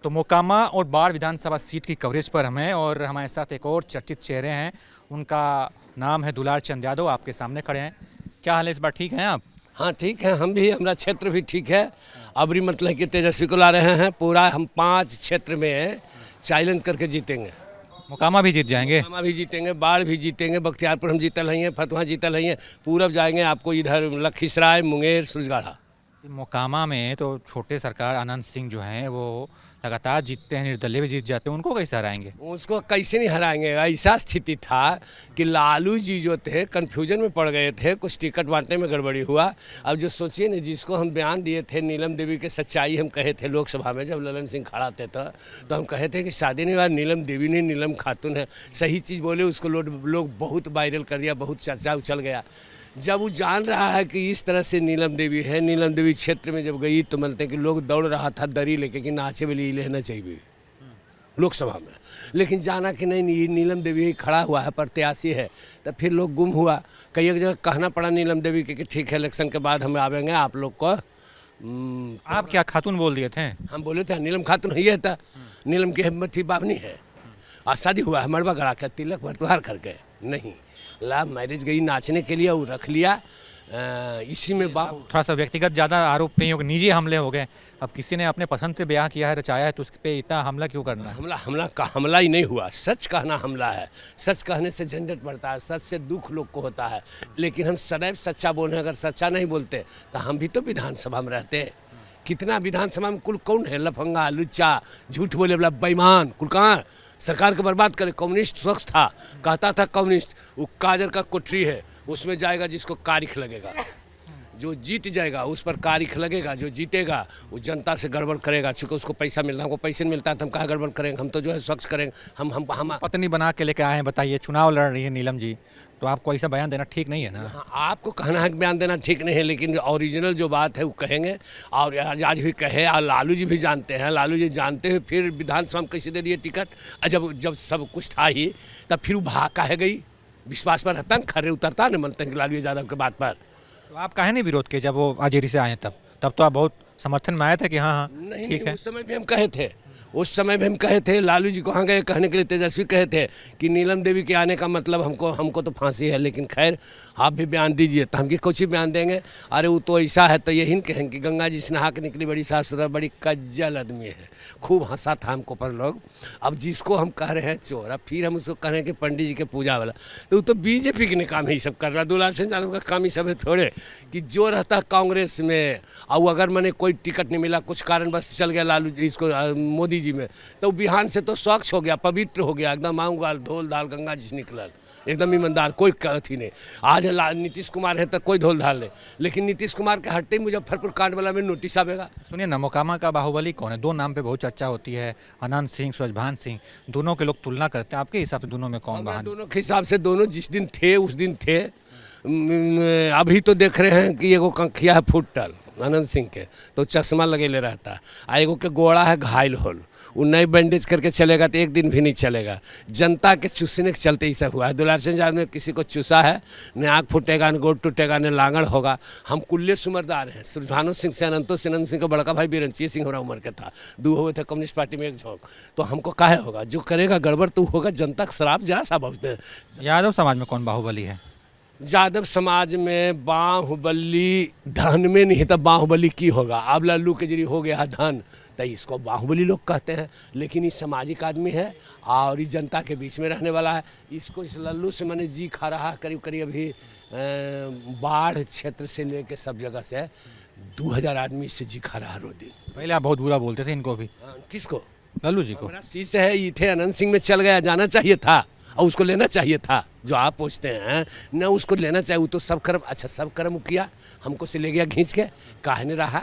तो मोकामा और बाढ़ विधानसभा सीट की कवरेज पर हम हैं और हमारे साथ एक और चर्चित चेहरे हैं। उनका नाम है दुलार चंद यादव। आपके सामने खड़े हैं। क्या हाल है, इस बार ठीक हैं आप? हाँ ठीक है, हम भी, हमारा क्षेत्र भी ठीक है। अबरी मतलब कि तेजस्वी को ला रहे हैं। पूरा हम 5 क्षेत्र में चैलेंज करके जीतेंगे। मोकामा भी जीत जाएंगे? हम भी जीतेंगे, बाढ़ भी जीतेंगे, बख्तियारपुर हम जीतल हैं, फतुहा जीतल हैं, पूरब जाएंगे आपको इधर लखीसराय, मुंगेर, सूरजगढ़ा। मोकामा में तो छोटे सरकार अनंत सिंह जो हैं वो लगातार जीतते हैं, निर्दलीय भी जीत जाते हैं, उनको कैसे हराएंगे? उसको कैसे नहीं हराएंगे। ऐसा स्थिति था कि लालू जी जो थे कन्फ्यूजन में पड़ गए थे, कुछ टिकट बांटने में गड़बड़ी हुआ। अब जो सोचिए ना, जिसको हम बयान दिए थे, नीलम देवी के सच्चाई हम कहे थे लोकसभा में, जब ललन सिंह खड़ा थे तो हम कहे थे कि शादी नहीं हुआ, नीलम देवी नहीं, नीलम खातून है। सही चीज़ बोले, उसको लोग बहुत वायरल कर दिया, बहुत चर्चा उछल गया। जब वो जान रहा है कि इस तरह से नीलम देवी है, नीलम देवी क्षेत्र में जब गई तो मानते हैं कि लोग दौड़ रहा था दरी लेके कि नाचे वाली लेना चाहिए लोकसभा में, लेकिन जाना कि नहीं, नीलम देवी ही खड़ा हुआ है, प्रत्याशी है, तब फिर लोग गुम हुआ। कई एक जगह कहना पड़ा नीलम देवी के कि ठीक है, इलेक्शन के बाद हम आवेंगे, आप लोग को आप क्या खातून बोल दिए थे? हम बोले थे नीलम खातून ही है था, नीलम की हिम्मत थी, बावनी है। और शादी हुआ है, मरबा गड़ा के तिलक भरतुहार करके नहीं, लव मैरिज गई नाचने के लिए, वो रख लिया। इसी में थोड़ा सा व्यक्तिगत ज़्यादा आरोप नहीं हो गए, निजी हमले हो गए। अब किसी ने अपने पसंद से ब्याह किया है, रचाया है, तो उस पे इतना हमला क्यों करना है? हमला ही नहीं हुआ, सच कहना हमला है। सच कहने से झंझट पड़ता है, सच से दुख लोग को होता है, लेकिन हम सदैव सच्चा बोल रहे हैं। अगर सच्चा नहीं बोलते तो हम भी तो विधानसभा में रहते हैं। कितना विधानसभा में कुल कौन है लफंगा, लुच्चा, झूठ बोले वाला बेईमान, कुल कहाँ सरकार को बर्बाद करे। कम्युनिस्ट शख्स था, कहता था कम्युनिस्ट, वो काजर का कोठरी है, उसमें जाएगा जिसको कारिख लगेगा। जो जीत जाएगा उस पर कारिख लगेगा, जो जीतेगा वो जनता से गड़बड़ करेगा। चूँकि उसको पैसा मिलता है, हमको पैसे नहीं मिलता है तो हम कहाँ गड़बड़ करेंगे। हम तो जो है स्वच्छ करेंगे। हम पत्नी बना के लेके आए हैं, बताइए, चुनाव लड़ रही है नीलम जी, तो आपको ऐसा बयान देना ठीक नहीं है ना? हाँ, आपको कहना है कि बयान देना ठीक नहीं है, लेकिन ओरिजिनल जो बात है वो कहेंगे। और आज भी कहे, और लालू जी भी जानते हैं, लालू जी जानते हुए फिर विधानसभा में कैसे दे दिए टिकट। जब सब कुछ था ही, तब फिर वो भाग काहे गई। विश्वास पर रहता न, खरे उतरता न, मनते हैं लालू यादव के बात पर। तो आप काहे नहीं विरोध किए जब वो आजेरी से आए? तब तो आप बहुत समर्थन में आए थे कि हाँ नहीं, ठीक है। उस समय भी हम कहे थे, उस समय भी हम कहे थे। लालू जी को कहाँ गए कहने के लिए? तेजस्वी कहे थे कि नीलम देवी के आने का मतलब हमको तो फांसी है। लेकिन खैर, आप भी बयान दीजिए, तो हम कुछ ही बयान देंगे। अरे वो तो ऐसा है, तो यही नहीं कहेंगे कि गंगा जी से नहा के निकली, बड़ी साफ सुथरा, बड़ी कज्जल आदमी है। खूब हंसा था हमको पर लोग। अब जिसको हम कह रहे हैं चोर, अब फिर हम उसको कह रहे हैं कि पंडित जी के पूजा वाला, तो वो तो बीजेपी के काम है, ये सब कर रहा है। दुलार सिंह यादव का काम ही सब है थोड़े कि जो रहता है कांग्रेस में, और अगर मैंने कोई टिकट नहीं मिला, कुछ कारण बस चल गया लालू जी इसको मोदी जी में, तो बिहान से तो स्वच्छ हो गया, पवित्र हो गया, एकदम मांग गाल धोल धाल गंगा जी से निकलल, एकदम ईमानदार, कोई अथी नहीं। आज नीतीश कुमार है तो कोई धोल धाल नहीं, लेकिन नीतीश कुमार के हटते ही मुजफ्फरपुर कांड वाला में नोटिस आवेगा। सुनिए ना, मोकामा का बाहुबली कौन है? 2 नाम पे बहुत चर्चा होती है, अनंत सिंह, सूरजभान सिंह, दोनों के लोग तुलना करते हैं। आपके हिसाब से दोनों में कौन बहान? दोनों के हिसाब से दोनों जिस दिन थे उस दिन थे। अभी तो देख रहे हैं कि एगो कंखिया है फुटल अनंत सिंह के, तो चश्मा लगेले रहता है, आ एगो के गोड़ा है घायल होल, वो नई बैंडेज करके चलेगा तो एक दिन भी नहीं चलेगा। जनता के चूसने के चलते ही सब हुआ है। दुलार सिंह यादव ने किसी को चूसा है, न आँख फूटेगा, न गोड़ टूटेगा, न लांगड़ होगा। हम कुल्ले सुमरदार हैं। सूरजभानु सिंह से अनंतो सिंह का बड़का भाई बिरंचिया सिंह हमारा उम्र के था, 2 हुए थे कम्युनिस्ट पार्टी में, एक झोंक। तो हमको काहे होगा? जो करेगा गड़बड़ तो होगा। जनता का शराब जरा सा बहुते। यादव समाज में कौन बाहुबली है? यादव समाज में बाहुबली धन में नहीं तो बाहुबली की होगा। अब लल्लू के जरिए हो गया धन, तो इसको बाहुबली लोग कहते हैं, लेकिन ये सामाजिक आदमी है और ये जनता के बीच में रहने वाला है। इसको इस लल्लू से मैंने जी खा रहा करीब करीब अभी बाढ़ क्षेत्र से लेके सब जगह से 2000 आदमी इससे जी खा रहा रोज दिन। पहले आप बहुत बुरा बोलते थे इनको भी। किसको? लल्लू जी को। शीश है, ये थे अनंत सिंह में चल गया, जाना चाहिए था और उसको लेना चाहिए था। जो आप पूछते हैं न, उसको लेना चाहिए। वो तो सब कर्म, अच्छा सब कर्म किया, हमको से ले गया खींच के, काहे नहीं रहा।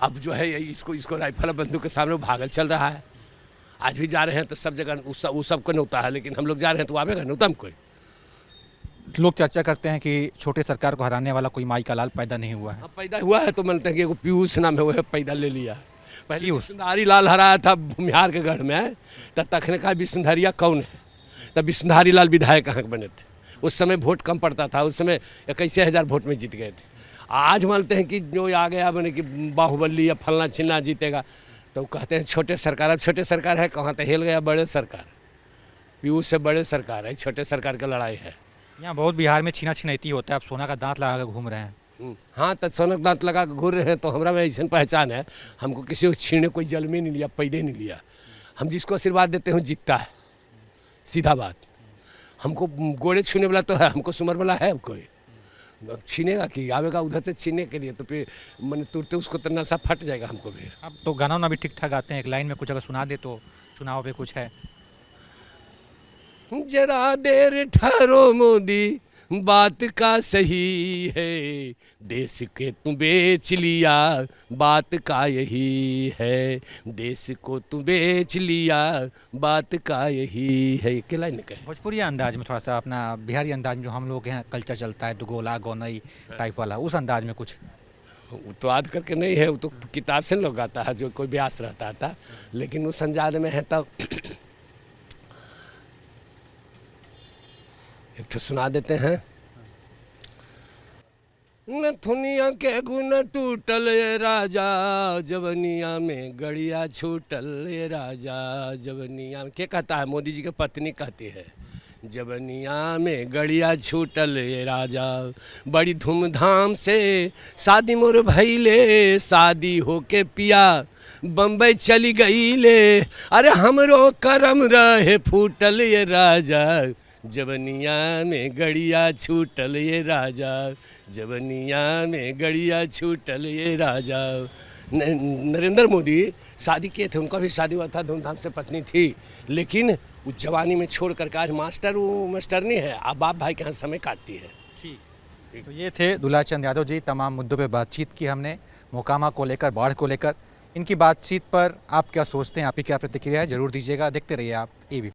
अब जो है इसको राइफल बंदूक के सामने भागल चल रहा है। आज भी जा रहे हैं तो सब जगह वो सबको नौता है, लेकिन हम लोग जा रहे हैं तो आवेगा नौता हम कोई। लोग चर्चा करते हैं कि छोटे सरकार को हराने वाला कोई माई का लाल पैदा नहीं हुआ है। पैदा हुआ है तो मानते हैं कि एगो पीयूष नाम है, वह पैदा ले लिया। पहले विष्णुधारी लाल हराया था बिहार के गढ़ में, तब तखने का विष्णुधारिया कौन है, तब विष्णुधारी लाल विधायक कहाँ के बने थे। उस समय वोट कम पड़ता था, उस समय 21,000 वोट में जीत गए थे। आज मानते हैं कि जो आ गया मैंने कि बाहुबली या फलना छिलना जीतेगा, तो कहते हैं छोटे सरकार, अब छोटे सरकार है कहाँ, तो हिल गया बड़े सरकार, पीयूष से बड़े सरकार है, छोटे सरकार की लड़ाई है। यहाँ बहुत बिहार में छीना छिनैती होता है, आप सोना का दांत लगा कर घूम रहे हैं। हाँ, तो सोनक दांत लगा के घूर रहे हैं, तो हमारा में ऐसी पहचान है, हमको किसी को छीने कोई जल में नहीं लिया, पैदे नहीं लिया। हम जिसको आशीर्वाद देते हैं जीतता है, सीधा बात। हमको गोड़े छूने वाला तो है, हमको सुमर वाला है कोई, छीनेगा कि आवेगा उधर से छीने के लिए, तो फिर मैंने तुरते उसको तो नशा फट जाएगा हमको फिर। अब तो गाना वाना भी ठीक ठाक गाते हैं, एक लाइन में कुछ अगर सुना दे तो, चुनाव पे कुछ है। जरा देर ठहरो मोदी, बात का सही है, देश के तू बेच लिया, बात का यही है, देश को तू बेच लिया, बात का यही है। ये लाइन कहे भोजपुरी अंदाज में, थोड़ा सा अपना बिहारी अंदाज में जो हम लोग यहाँ कल्चर चलता है, दुगोला गौनई टाइप वाला, उस अंदाज में कुछ। वो तो याद करके नहीं है, वो तो किताब से लोग गाता है, जो कोई ब्यास रहता था, लेकिन उस अंदाज में है तो एक तो सुना देते हैं। नथुनिया के गुण टूटल ये राजा, जवनिया में गड़िया छूटल ये राजा, जवनिया में, क्या कहता है, मोदी जी की पत्नी कहती है, जवनिया में गड़िया छूटल ये राजा, बड़ी धूमधाम से शादी मोर भइले, शादी होके पिया बम्बई चली गई ले, अरे हमरो करम रहे फूटल ये राजा, जवनिया में गड़िया छूटल ये राजा, जवनिया में गड़िया छूटल ये राजा। नरेंद्र मोदी शादी किए थे, उनका भी शादी हुआ था, धूमधाम से पत्नी थी, लेकिन वो जवानी में छोड़ करके आज मास्टर, वो मास्टर नहीं है, अब बाप भाई के यहाँ समय काटती है। ठीक, तो ये थे दुलार चंद यादव जी। तमाम मुद्दों पे बातचीत की हमने, मोकामा को लेकर, बाढ़ को लेकर। इनकी बातचीत पर आप क्या सोचते हैं, आपकी क्या प्रतिक्रिया है, जरूर दीजिएगा। देखते रहिए आप ABP।